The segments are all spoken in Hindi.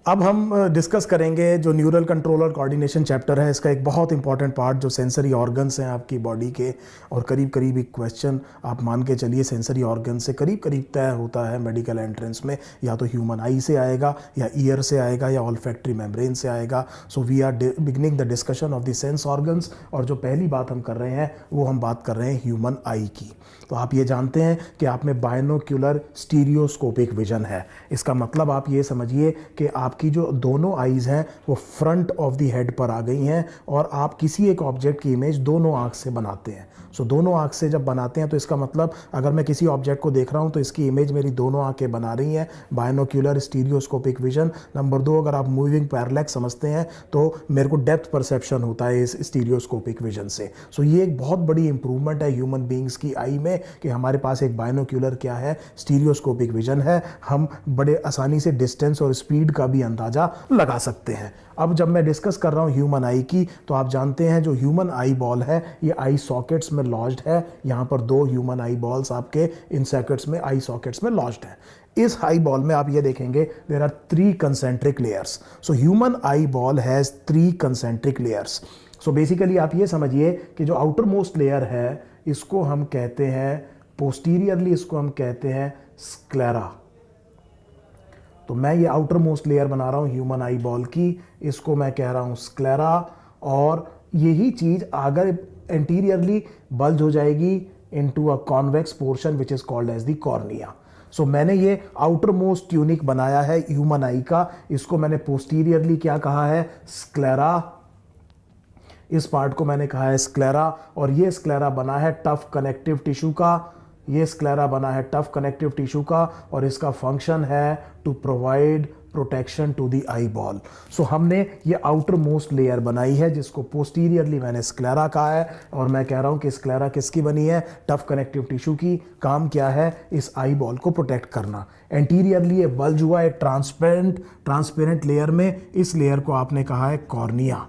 अब हम डिस्कस करेंगे जो न्यूरल कंट्रोलर कोऑर्डिनेशन चैप्टर है, इसका एक बहुत इंपॉर्टेंट पार्ट जो सेंसरी ऑर्गन्स हैं आपकी बॉडी के, और करीब करीब एक क्वेश्चन आप मान के चलिए सेंसरी ऑर्गन से करीब करीब तय होता है मेडिकल एंट्रेंस में, या तो ह्यूमन आई से आएगा या ईयर से आएगा या ऑल्फैक्टरी मेम्ब्रेन से आएगा। So we are beginning the discussion of the sense organs, और जो पहली बात हम कर रहे हैं वो हम बात कर रहे हैं ह्यूमन आई की। तो आप ये जानते हैं कि आप में बायनोक्यूलर स्टीरियोस्कोपिक विजन है। इसका मतलब आप ये समझिए कि आपकी जो दोनों आईज़ हैं वो फ्रंट ऑफ द हेड पर आ गई हैं, और आप किसी एक ऑब्जेक्ट की इमेज दोनों आँख से बनाते हैं। सो दोनों आँख से जब बनाते हैं तो इसका मतलब अगर मैं किसी ऑब्जेक्ट को देख रहा हूँ तो इसकी इमेज मेरी दोनों आँखें बना रही हैं, बायनोक्यूलर स्टीरियोस्कोपिक विजन। नंबर 2, अगर आप मूविंग पैरेलैक्स समझते हैं तो मेरे को डेप्थ परसेप्शन होता है इस स्टीरियोस्कोपिक विजन से। सो ये एक बहुत बड़ी इंप्रूवमेंट है ह्यूमन बींग्स की आई में कि हमारे पास एक बायनोक्यूलर क्या है, स्टीरियोस्कोपिक विजन है। हम बड़े आसानी से डिस्टेंस और स्पीड का भी अंदाज़ा लगा सकते हैं। अब जब मैं डिस्कस कर रहा हूँ ह्यूमन आई की, तो आप जानते हैं जो ह्यूमन आई बॉल है ये आई सॉकेट्स में लॉज्ड है। यहाँ पर 2 ह्यूमन आई बॉल्स आपके इन सॉकेट्स में, आई सॉकेट्स में लॉज्ड है। इस आई बॉल में आप ये देखेंगे there are 3 concentric layers. So human I ball has 3 concentric layers. So basically आप ये समझिए कि जो आउटर मोस्ट लेयर है इसको हम कहते हैं, पोस्टीरियरली इसको हम कहते हैं स्क्लेरा। तो मैं ये आउटर मोस्ट लेयर बना रहा हूँ ह्यूमन आई बॉल की, इसको मैं कह रहा हूँ स्क्लेरा, और यही चीज़ अगर एंटीरियरली बल्ज हो जाएगी into a convex portion which is called as the cornea. So मैंने ये आउटर मोस्ट ट्यूनिक बनाया है ह्यूमन आई का, इसको मैंने पोस्टीरियरली क्या कहा है, स्क्लेरा। इस पार्ट को मैंने कहा है स्क्लेरा, और ये स्क्लेरा बना है टफ कनेक्टिव टिश्यू का। ये स्क्लेरा बना है टफ कनेक्टिव टिश्यू का, और इसका फंक्शन है to provide protection to the eyeball. So हमने ये आउटर मोस्ट लेयर बनाई है जिसको पोस्टीरियरली मैंने स्क्लेरा कहा है, और मैं कह रहा हूँ कि स्क्लेरा किसकी बनी है, टफ कनेक्टिव टिश्यू की। काम क्या है, इस आई बॉल को प्रोटेक्ट करना। एंटीरियरली ये बल्ज हुआ है ट्रांसपेरेंट लेयर में, इस लेयर को आपने कहा है कॉर्निया।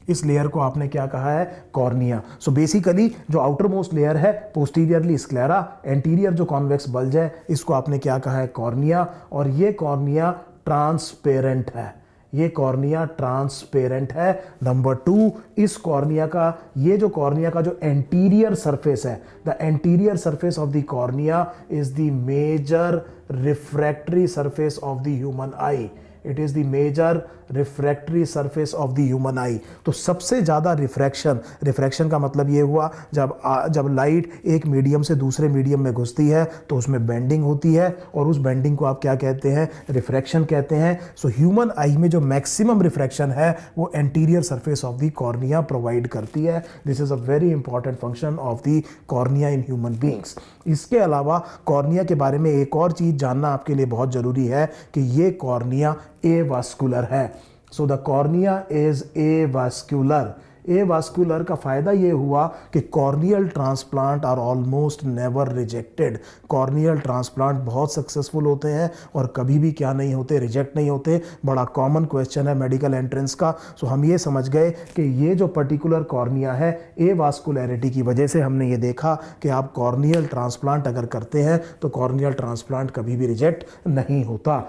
इस लेयर को आपने क्या कहा है, कॉर्निया। सो बेसिकली जो आउटर मोस्ट लेयर है पोस्टीरियरली स्क्लेरा, एंटीरियर जो कॉन्वेक्स बल्ज है इसको आपने क्या कहा है, कॉर्निया। और ये कॉर्निया ट्रांसपेरेंट है, ये कॉर्निया ट्रांसपेरेंट है। नंबर 2, इस कॉर्निया का, ये जो कॉर्निया का जो एंटीरियर सरफेस है, the anterior surface of the cornea is the major refractory surface of the human eye. It is the major refractory surface of the human eye. तो सबसे ज़्यादा रिफ्रैक्शन का मतलब ये हुआ जब लाइट एक मीडियम से दूसरे मीडियम में घुसती है तो उसमें बेंडिंग होती है, और उस बेंडिंग को आप क्या कहते हैं, रिफ्रैक्शन कहते हैं। सो ह्यूमन आई में जो मैक्सिमम रिफ्रैक्शन है वो anterior surface of the cornea provide करती है। This is a very important function of the cornea in human beings. इसके अलावा कॉर्निया के बारे में एक और चीज़ जानना आपके लिए बहुत ज़रूरी है कि ये कॉर्निया एवास्कुलर है। So the cornea is avascular. Avascular का फायदा ये हुआ कि corneal transplant are almost never rejected. Corneal transplant बहुत सक्सेसफुल होते हैं और कभी भी क्या नहीं होते, रिजेक्ट नहीं होते। बड़ा कॉमन क्वेश्चन है मेडिकल एंट्रेंस का। सो हम ये समझ गए कि ये जो पर्टिकुलर कॉर्निया है, एवास्कुलरिटी की वजह से हमने ये देखा कि आप कॉर्नियल ट्रांसप्लांट अगर करते हैं तो कॉर्नियल ट्रांसप्लांट कभी भी रिजेक्ट नहीं होता।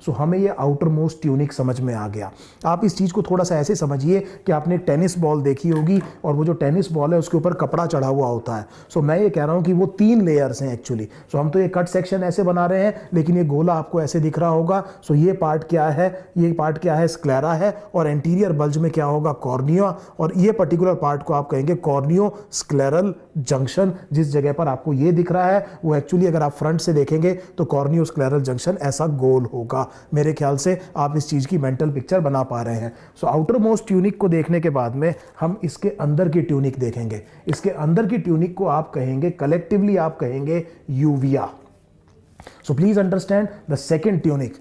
सो हमें ये आउटर मोस्ट ट्यूनिक समझ में आ गया। आप इस चीज़ को थोड़ा सा ऐसे समझिए कि आपने टेनिस बॉल देखी होगी, और वो जो टेनिस बॉल है उसके ऊपर कपड़ा चढ़ा हुआ होता है। सो मैं ये कह रहा हूँ कि वो 3 लेयर्स हैं एक्चुअली। सो हम तो ये कट सेक्शन ऐसे बना रहे हैं, लेकिन ये गोला आपको ऐसे दिख रहा होगा। सो ये पार्ट क्या है, ये पार्ट क्या है, स्क्लेरा है, और एंटीरियर बल्ज में क्या होगा, कॉर्निया। और ये पर्टिकुलर पार्ट को आप कहेंगे कॉर्नियो स्क्लेरल जंक्शन। जिस जगह पर आपको ये दिख रहा है वो एक्चुअली अगर आप फ्रंट से देखेंगे तो कॉर्नियो स्क्लेरल जंक्शन ऐसा गोल होगा। मेरे ख्याल से आप इस चीज़ की मेंटल पिक्चर बना पा रहे हैं। सो आउटर मोस्ट ट्यूनिक को देखने के बाद में हम इसके अंदर की ट्यूनिक देखेंगे। इसके अंदर की ट्यूनिक को आप कहेंगे, कलेक्टिवली आप कहेंगे uvea. So please understand the second tunic,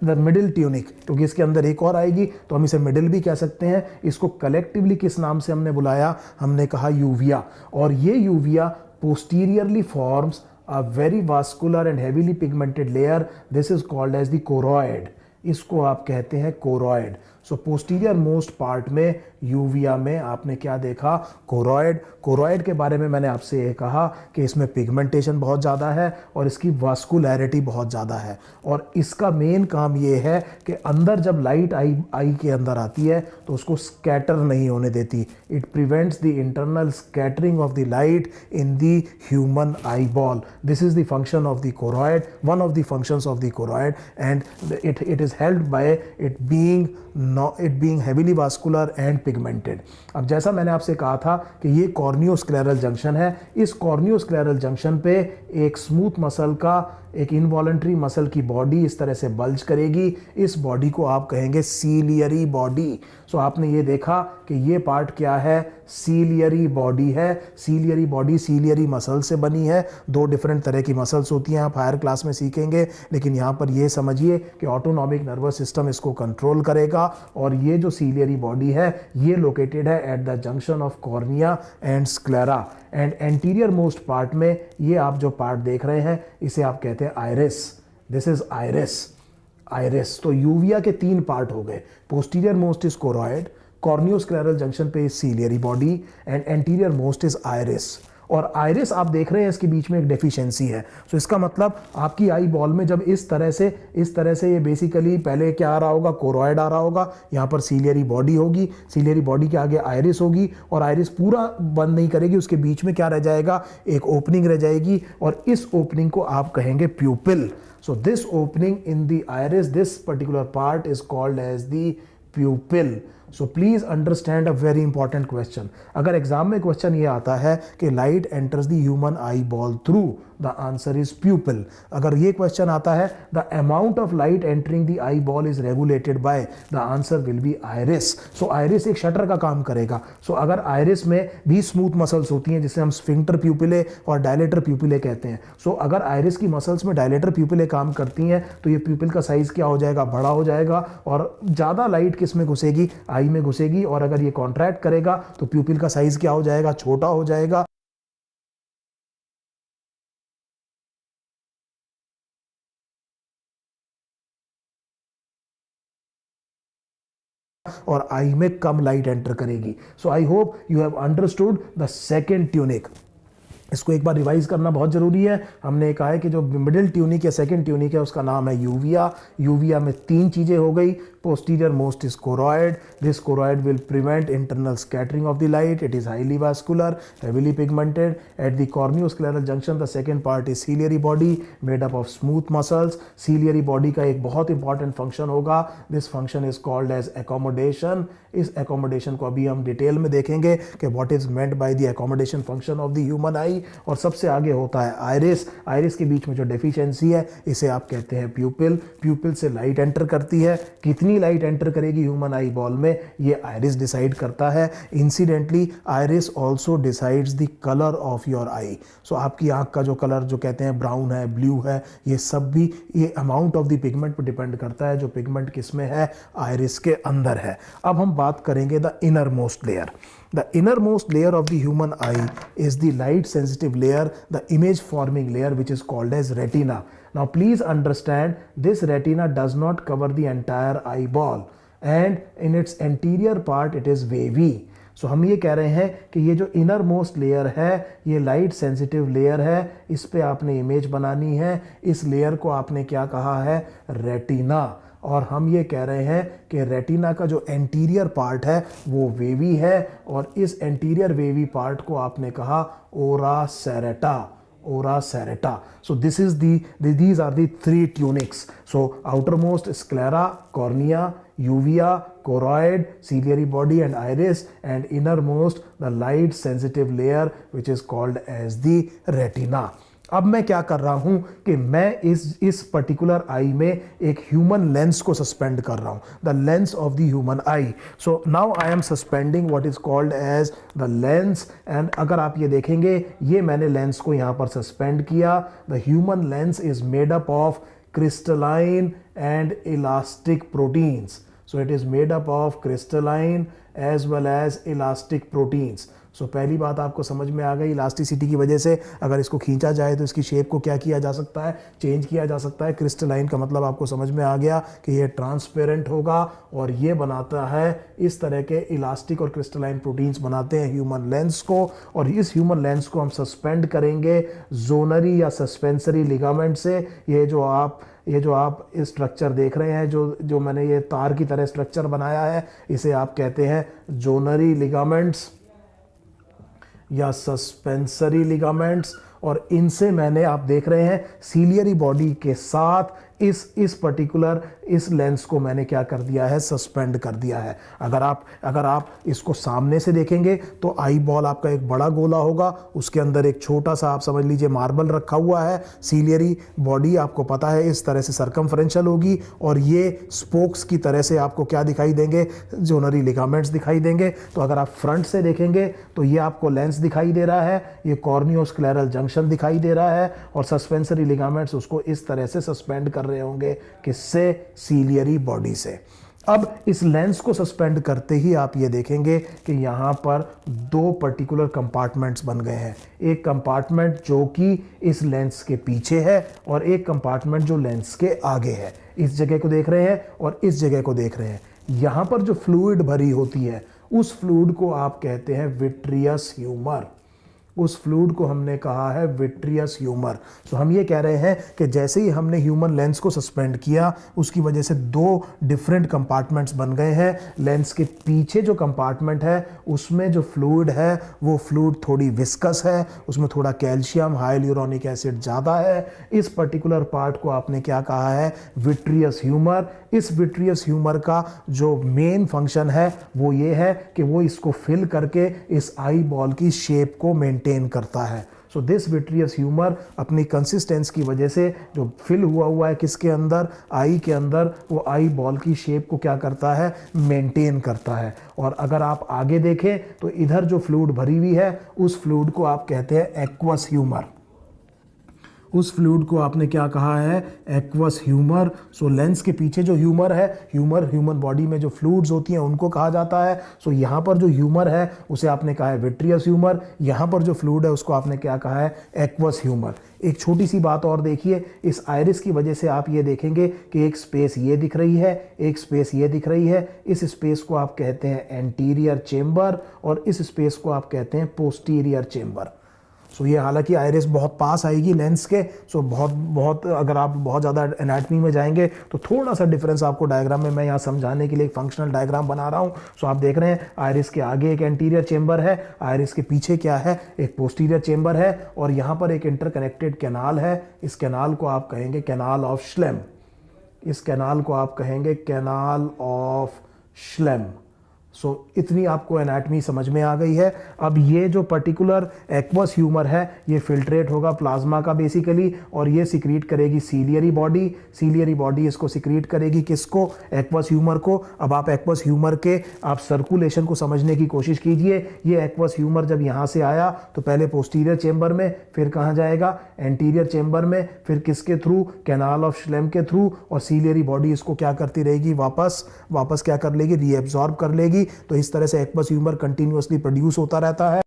the middle tunic, क्योंकि इसके अंदर एक और आएगी तो हम इसे मिडिल भी कह सकते हैं। इसको कलेक्टिवली किस नाम से हमने बुलाया, हमने कहा यूविया। और ये uvea posteriorly forms a very vascular and heavily pigmented layer. This is called as the choroid. इसको आप कहते हैं कोरॉइड। सो पोस्टीरियर मोस्ट पार्ट में यूविया में आपने क्या देखा, कोरॉइड। कोरॉइड के बारे में मैंने आपसे ये कहा कि इसमें पिगमेंटेशन बहुत ज़्यादा है और इसकी वास्कुलैरिटी बहुत ज़्यादा है, और इसका मेन काम ये है कि अंदर जब लाइट आई के अंदर आती है तो उसको स्कैटर नहीं होने देती। It prevents the internal scattering of the light in the human eye ball. This is the function of the choroid, one of the functions of the choroid, and it is helped by it being heavily vascular and pigmented। अब जैसा मैंने आपसे कहा था कि ये कॉर्नियोस्क्लेरल जंक्शन है, इस कॉर्नियोस्क्लेरल जंक्शन पे एक स्मूथ मसल का, एक इनवॉलंटरी मसल की बॉडी इस तरह से बल्ज करेगी। इस बॉडी को आप कहेंगे सीलियरी बॉडी। सो आपने ये देखा कि ये पार्ट क्या है, सीलियरी बॉडी है। सीलियरी बॉडी सीलियरी मसल से बनी है। दो डिफरेंट तरह की मसल्स होती हैं, आप हायर क्लास में सीखेंगे, लेकिन यहाँ पर ये समझिए कि ऑटोनॉमिक नर्वस सिस्टम इसको कंट्रोल करेगा। और ये जो सीलियरी बॉडी है ये लोकेटेड है at the junction of cornea and sclera. And anterior most part में ये आप जो पार्ट देख रहे हैं इसे आप कहते हैं iris. This is iris. Iris. तो यूविया के तीन पार्ट हो गए, posterior most is choroid, corneoscleral junction पे is ciliary body, and anterior most is iris. और आइरिस आप देख रहे हैं इसके बीच में एक डेफिशिएंसी है। सो इसका मतलब आपकी आई बॉल में जब इस तरह से ये बेसिकली पहले क्या आ रहा होगा, कोरॉइड आ रहा होगा, यहाँ पर सीलियरी बॉडी होगी, सीलियरी बॉडी के आगे आइरिस होगी, और आइरिस पूरा बंद नहीं करेगी, उसके बीच में क्या रह जाएगा, एक ओपनिंग रह जाएगी, और इस ओपनिंग को आप कहेंगे pupil. So this opening in the iris, this particular part is called as the pupil. So please understand a very important question. अगर एग्जाम में क्वेश्चन ये आता है कि light enters the human eye ball through, the answer is pupil. अगर ये क्वेश्चन आता है the amount of light entering the eyeball is regulated by, the answer will be iris. So iris एक शटर का काम करेगा। सो अगर आइरिस में भी स्मूथ मसल्स होती हैं जिसे हम स्फिंक्टर प्यूपिले और डायलेटर प्यूपिले कहते हैं। सो अगर आइरिस की मसल्स में डायलेटर प्यूपिले काम करती हैं तो ये प्यूपिल का साइज क्या हो जाएगा, बड़ा हो जाएगा, और ज़्यादा लाइट किस में घुसेगी, आई में घुसेगी। और अगर ये कॉन्ट्रैक्ट करेगा तो प्यूपिल का साइज क्या हो जाएगा, छोटा हो जाएगा। और आई में कम लाइट एंटर करेगी। So I hope you have understood the second tunic. इसको एक बार रिवाइज करना बहुत जरूरी है। हमने कहा है कि जो मिडिल ट्यूनिक या सेकंड ट्यूनिक है उसका नाम है यूविया। यूविया में तीन चीजें हो गई, posterior most is choroid. This choroid will prevent internal scattering of the light. It is highly vascular, heavily pigmented. At the corneoscleral junction, the second part is ciliary body made up of smooth muscles. Ciliary body का एक बहुत important function होगा. This function is called as accommodation. इस accommodation को अभी हम डिटेल में देखेंगे कि what is meant by the accommodation function of the human eye. और सबसे आगे होता है आइरिस। आइरिस के बीच में जो डेफिशिएंसी है इसे आप कहते हैं प्यूपिल। प्यूपिल से लाइट एंटर करती है, कितनी लाइट एंटर करेगी ह्यूमन आई बॉल में ये आइरिस डिसाइड करता है। Incidentally iris also decides the colour of your eye. So आपकी आंख का जो कलर जो कहते हैं ब्राउन है, ब्लू है, ये सब भी ये अमाउंट ऑफ द पिगमेंट पर डिपेंड करता है, जो पिगमेंट किस में है, आइरिस के अंदर है। अब हम बात करेंगे the inner most layer. The innermost layer of the human eye is the light sensitive layer, the image forming layer, which is called as retina. Now please understand, this retina does not cover the entire eyeball, and in its anterior part it is wavy. सो हम ये कह रहे हैं कि ये जो इनर मोस्ट लेयर है ये लाइट सेंसिटिव लेयर है, इस पे आपने इमेज बनानी है। इस लेयर को आपने क्या कहा है, रेटिना। और हम ये कह रहे हैं कि रेटिना का जो एंटीरियर पार्ट है वो वेवी है, और इस एंटीरियर वेवी पार्ट को आपने कहा ओरा सेरेटा। ओरा सेरेटा। So these are the three tunics. So outermost sclera, cornea, uvea, choroid, ciliary body and iris, and innermost the light sensitive layer which is called as the retina. अब मैं क्या कर रहा हूं कि मैं इस पर्टिकुलर आई में एक ह्यूमन लेंस को सस्पेंड कर रहा हूं, the lens of the human eye. So now I am suspending what is called as the lens. And अगर आप ये देखेंगे ये मैंने लेंस को यहां पर सस्पेंड किया। The human lens is made up of crystalline and elastic proteins. So it is made up of crystalline as well as elastic proteins. सो पहली बात आपको समझ में आ गई, इलास्टिसिटी की वजह से अगर इसको खींचा जाए तो इसकी शेप को क्या किया जा सकता है, चेंज किया जा सकता है। क्रिस्टलाइन का मतलब आपको समझ में आ गया कि ये ट्रांसपेरेंट होगा और ये बनाता है इस तरह के इलास्टिक और क्रिस्टलाइन प्रोटीन्स बनाते हैं ह्यूमन लेंस को, और इस ह्यूमन लेंस को हम सस्पेंड करेंगे जोनरी या सस्पेंसरी लिगामेंट से। ये जो आप स्ट्रक्चर देख रहे हैं, जो मैंने ये तार की तरह स्ट्रक्चर बनाया है, इसे आप कहते हैं जोनरी लिगामेंट्स या सस्पेंसरी लिगामेंट्स। और इनसे मैंने, आप देख रहे हैं, सीलियरी बॉडी के साथ इस पर्टिकुलर इस लेंस को मैंने क्या कर दिया है, सस्पेंड कर दिया है। अगर आप इसको सामने से देखेंगे तो आई बॉल आपका एक बड़ा गोला होगा, उसके अंदर एक छोटा सा, आप समझ लीजिए, मार्बल रखा हुआ है। सीलियरी बॉडी आपको पता है इस तरह से सर्कमफ्रेंशियल होगी, और ये स्पोक्स की तरह से आपको क्या दिखाई देंगे, जोनरी लिगामेंट्स दिखाई देंगे। तो अगर आप फ्रंट से देखेंगे तो ये आपको लेंस दिखाई दे रहा है, ये कॉर्नियोस्क्लेरल जंक्शन दिखाई दे रहा है, और सस्पेंसरी लिगामेंट्स उसको इस तरह से सस्पेंड कर रहे होंगे, किससे, सीलियरी बॉडी से। अब इस लेंस को सस्पेंड करते ही आप ये देखेंगे कि यहां पर दो पर्टिकुलर कंपार्टमेंट्स बन गए हैं। एक कंपार्टमेंट जो कि इस लेंस के पीछे है, और एक कंपार्टमेंट जो लेंस के आगे है। इस जगह को देख रहे हैं और इस जगह को देख रहे हैं। यहां पर जो फ्लूइड भरी होती है, उस फ्लूइड को आप कहते हैं विट्रियस ह्यूमर। उस फ्लूइड को हमने कहा है विट्रियस ह्यूमर। तो हम ये कह रहे हैं कि जैसे ही हमने ह्यूमन लेंस को सस्पेंड किया, उसकी वजह से दो डिफरेंट कंपार्टमेंट्स बन गए हैं। लेंस के पीछे जो कंपार्टमेंट है, उसमें जो फ्लूइड है, वो फ्लूइड थोड़ी विस्कस है, उसमें थोड़ा कैल्शियम, हाइल्यूरोनिक एसिड ज़्यादा है। इस पर्टिकुलर पार्ट को आपने क्या कहा है, विट्रियस ह्यूमर। इस विट्रियस ह्यूमर का जो मेन फंक्शन है वो ये है कि वो इसको फिल करके इस आई बॉल की शेप को मेंटेन करता है। सो दिस विट्रियस ह्यूमर अपनी कंसिस्टेंस की वजह से जो फिल हुआ है किसके अंदर, आई के अंदर, वो आई बॉल की शेप को क्या करता है, मेंटेन करता है। और अगर आप आगे देखें तो इधर जो फ्लूइड भरी हुई है, उस फ्लूइड को आप कहते हैं एक्वस ह्यूमर। उस फ्लूइड को आपने क्या कहा है, एक्वस ह्यूमर। सो लेंस के पीछे जो ह्यूमर है, ह्यूमन बॉडी में जो फ्लूइड्स होती हैं उनको कहा जाता है। सो यहाँ पर जो ह्यूमर है उसे आपने कहा है विट्रियस ह्यूमर, यहाँ पर जो फ्लूइड है उसको आपने क्या कहा है, एक्वस ह्यूमर। एक छोटी सी बात और देखिए, इस आइरिस की वजह से आप ये देखेंगे कि एक स्पेस ये दिख रही है, एक स्पेस ये दिख रही है। इस स्पेस को आप कहते हैं एंटीरियर चेम्बर, और इस स्पेस को आप कहते हैं पोस्टीरियर चेम्बर। सो ये हालांकि आइरिस बहुत पास आएगी लेंस के, सो बहुत अगर आप बहुत ज़्यादा एनाटमी में जाएंगे तो थोड़ा सा डिफरेंस आपको डायग्राम में मैं यहाँ समझाने के लिए एक फंक्शनल डायग्राम बना रहा हूँ। सो आप देख रहे हैं आइरिस के आगे एक एंटीरियर चेंबर है, आइरिस के पीछे क्या है, एक पोस्टीरियर चेंबर है, और यहाँ पर एक इंटरकनेक्टेड कैनाल है। इस कैनाल को आप कहेंगे कैनाल ऑफ श्लेम। इस कैनाल को आप कहेंगे कैनाल ऑफ श्लेम। सो इतनी आपको एनाटमी समझ में आ गई है। अब ये जो पर्टिकुलर एक्वस ह्यूमर है, ये फिल्ट्रेट होगा प्लाज्मा का बेसिकली, और ये सिक्रीट करेगी सीलियरी बॉडी। सीलियरी बॉडी इसको सिक्रीट करेगी, किसको, एक्वस ह्यूमर को। अब आप एक्वस ह्यूमर के आप सर्कुलेशन को समझने की कोशिश कीजिए। ये एक्वस ह्यूमर जब यहाँ से आया तो पहले पोस्टीरियर चेंबर में, फिर कहाँ जाएगा, एंटीरियर चेंबर में, फिर किसके थ्रू, कैनाल ऑफ श्लेम के थ्रू, और सीलियरी बॉडी इसको क्या करती रहेगी, वापस क्या कर लेगी, रीएब्जॉर्ब कर लेगी। तो इस तरह से एक्वस ह्यूमर कंटिन्यूअसली प्रोड्यूस होता रहता है।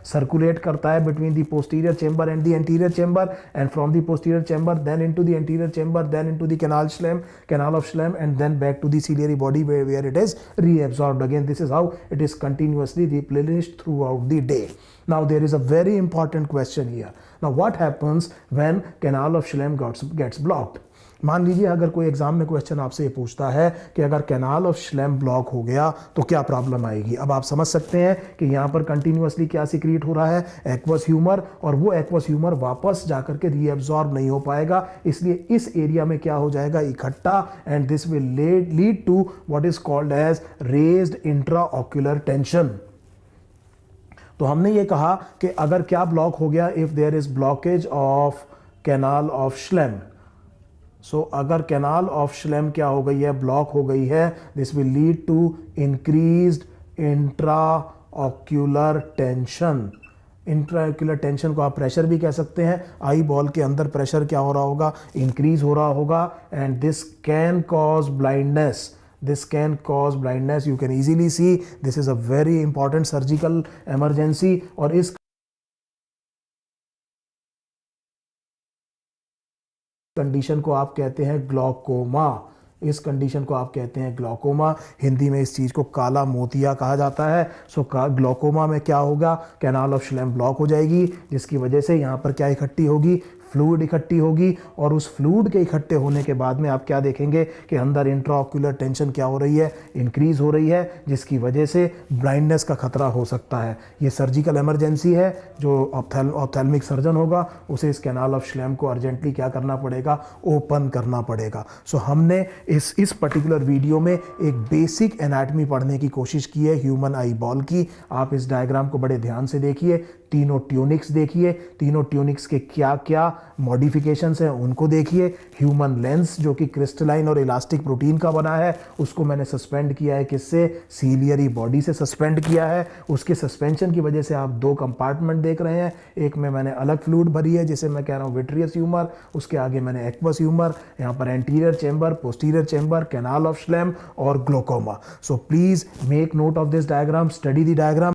सर्कुलेट करता है between the posterior chamber and the anterior chamber, and from the posterior chamber then into the anterior chamber, then into the canal of Schlemm, and then back to the ciliary body where it is reabsorbed again. This is how it is continuously replenished throughout the day. Now there is a very important question here. Now what happens when canal of Schlemm gets blocked? मान लीजिए अगर कोई एग्जाम में क्वेश्चन आपसे ये पूछता है कि अगर कैनाल ऑफ श्लेम ब्लॉक हो गया तो क्या प्रॉब्लम आएगी। अब आप समझ सकते हैं कि यहाँ पर कंटिन्यूअसली क्या सीक्रेट हो रहा है, एक्वस ह्यूमर, और वो एक्वस ह्यूमर वापस जाकर के रीएब्जॉर्ब नहीं हो पाएगा, इसलिए इस एरिया में क्या हो जाएगा, इकट्ठा, and this will lead to what is called as raised intraocular tension. तो हमने ये कहा कि अगर क्या ब्लॉक हो गया, if there is blockage of canal of Schlemm, so अगर कैनाल ऑफ श्लेम क्या हो गई है, ब्लॉक हो गई है, this will lead to increased intraocular tension. Intraocular tension को आप प्रेशर भी कह सकते हैं। आई बॉल के अंदर प्रेशर क्या हो रहा होगा, इंक्रीज हो रहा होगा, and this can cause blindness. This can cause blindness. You can easily see this is a very important surgical emergency। और इस कंडीशन को आप कहते हैं ग्लॉकोमा। इस कंडीशन को आप कहते हैं ग्लॉकोमा। हिंदी में इस चीज़ को काला मोतिया कहा जाता है। सो ग्लॉकोमा में क्या होगा, कैनाल ऑफ श्लेम ब्लॉक हो जाएगी, जिसकी वजह से यहाँ पर क्या इकट्ठी होगी, फ्लूइड इकट्ठी होगी। और उस फ्लूइड के इकट्ठे होने के बाद में आप क्या देखेंगे कि अंदर इंट्राऑक्यूलर टेंशन क्या हो रही है, इंक्रीज हो रही है, जिसकी वजह से ब्लाइंडनेस का खतरा हो सकता है। ये सर्जिकल इमरजेंसी है। जो ऑप्थेल्मिक सर्जन होगा उसे इस कैनाल ऑफ श्लेम को अर्जेंटली क्या करना पड़ेगा, ओपन करना पड़ेगा। सो हमने इस पर्टिकुलर वीडियो में एक बेसिक एनाटमी पढ़ने की कोशिश की है ह्यूमन आई बॉल की। आप इस डायग्राम को बड़े ध्यान से देखिए, तीनों ट्यूनिक्स देखिए, तीनों ट्यूनिक्स के क्या क्या मॉडिफिकेशंस हैं उनको देखिए। ह्यूमन लेंस जो कि क्रिस्टलाइन और इलास्टिक प्रोटीन का बना है, उसको मैंने सस्पेंड किया है, किससे, सीलियरी बॉडी से सस्पेंड किया है। उसके सस्पेंशन की वजह से आप दो कंपार्टमेंट देख रहे हैं। एक में मैंने अलग फ्लूइड भरी है जिसे मैं कह रहा हूँ विट्रियस ह्यूमर, उसके आगे मैंने एक्वस ह्यूमर, यहाँ पर anterior chamber, posterior chamber, canal of Schlemm और glaucoma. So please make note of this diagram, study the diagram.